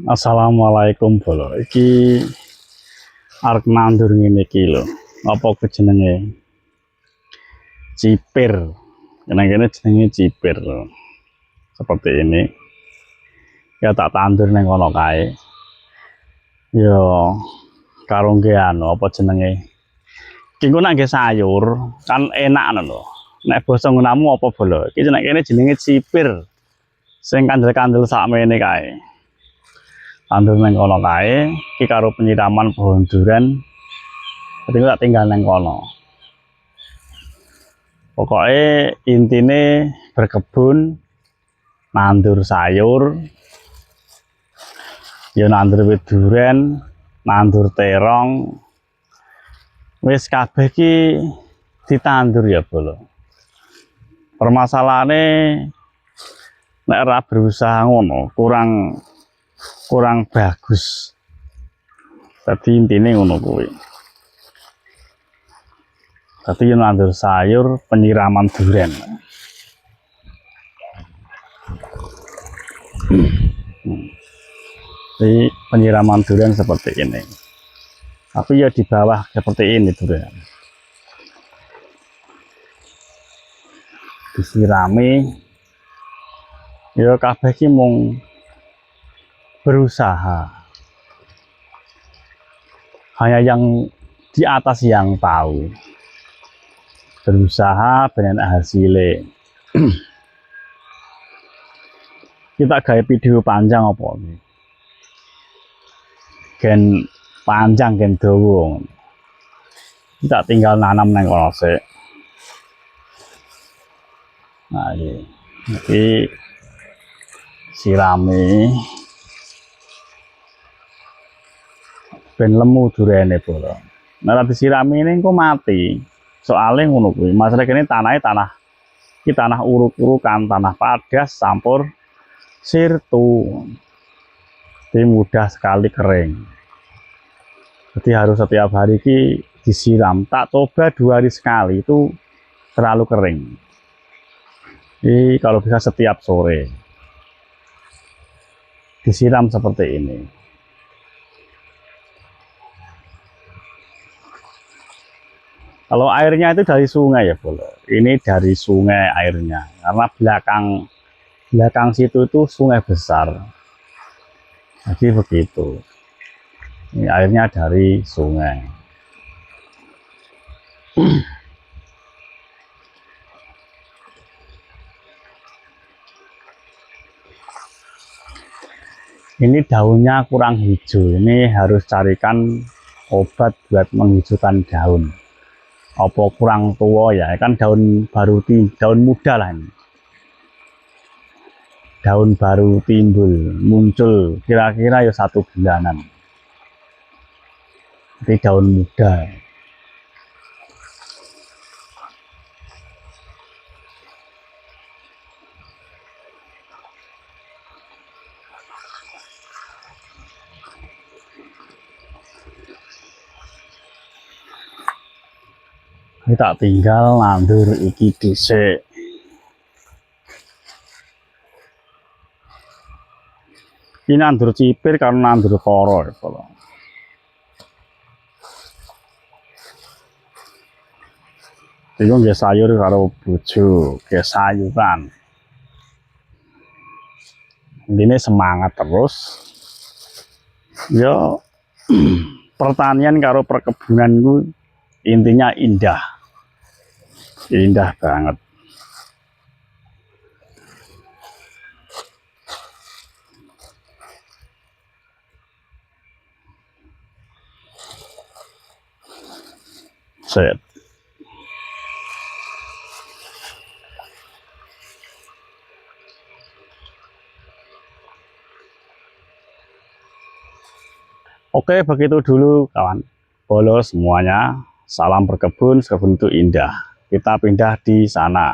Assalamualaikum bolo. Iki arep nandur ngene iki lho. Apa jenenge? Cipir. Kene jenenge cipir. Seperti ini. Ya tak tandur neng kono kae. Ya karo nggih apa jenenge? Iki ku nek sayur kan enak lho. Nek basa nggunamu apa bolo? Iki nek kene jenenge cipir. Sing kandel-kandel sakmene kae. Tandur neng kono kae, iki karo penyiraman pohon duren. Jadi tak tinggal neng kono. Pokoknya intine berkebun, nandur sayur, ya nandur wit duren, nandur terong. Wis kabeh iki ditandur ya bolo. Permasalahane nek ora berusaha ngono, kurang bagus. Tapi intine ngono kuwi. Tapi nandur sayur penyiraman duren. Jadi penyiraman duren seperti ini. Tapi ya di bawah seperti ini duren. Disirami. Ya kabeh ki mung berusaha. Hanya yang di atas yang tahu. Berusaha benar hasilnya. Kita gaya video panjang apa nih? Gen panjang gen dawa. Kita tinggal nanam neng kono sik. Nah iki sirami ben lemu durene bolo. Nek disirami ini engko mati. Soalnya ngono kuwi, masalah kene tanah uruk-urukan, tanah padas campur sirtu. Jadi mudah sekali kering. Jadi harus setiap hari ki disiram. Tak coba 2 hari sekali itu terlalu kering. Jadi kalau bisa setiap sore disiram seperti ini. Kalau airnya itu dari sungai ya bolo. Ini dari sungai airnya. Karena belakang situ itu sungai besar. Jadi begitu. Ini airnya dari sungai. Ini daunnya kurang hijau. Ini harus carikan obat buat menghijaukan daun. Apa kurang tua ya, kan daun baru daun muda lah ini. Daun baru timbul, muncul kira-kira ya 1 bulanan. Jadi daun muda. Kita tinggal nandur iki dhisik. Ini nandur cipir karena nandur koro ya kalau. Itu nggih sayur karo bojo, nggih sayuran. Ini semangat terus. Ya pertanian karo perkebunan itu intinya indah. Indah banget. Set. Oke, begitu dulu kawan. Bolo semuanya. Salam berkebun, kebun itu indah. Kita pindah di sana.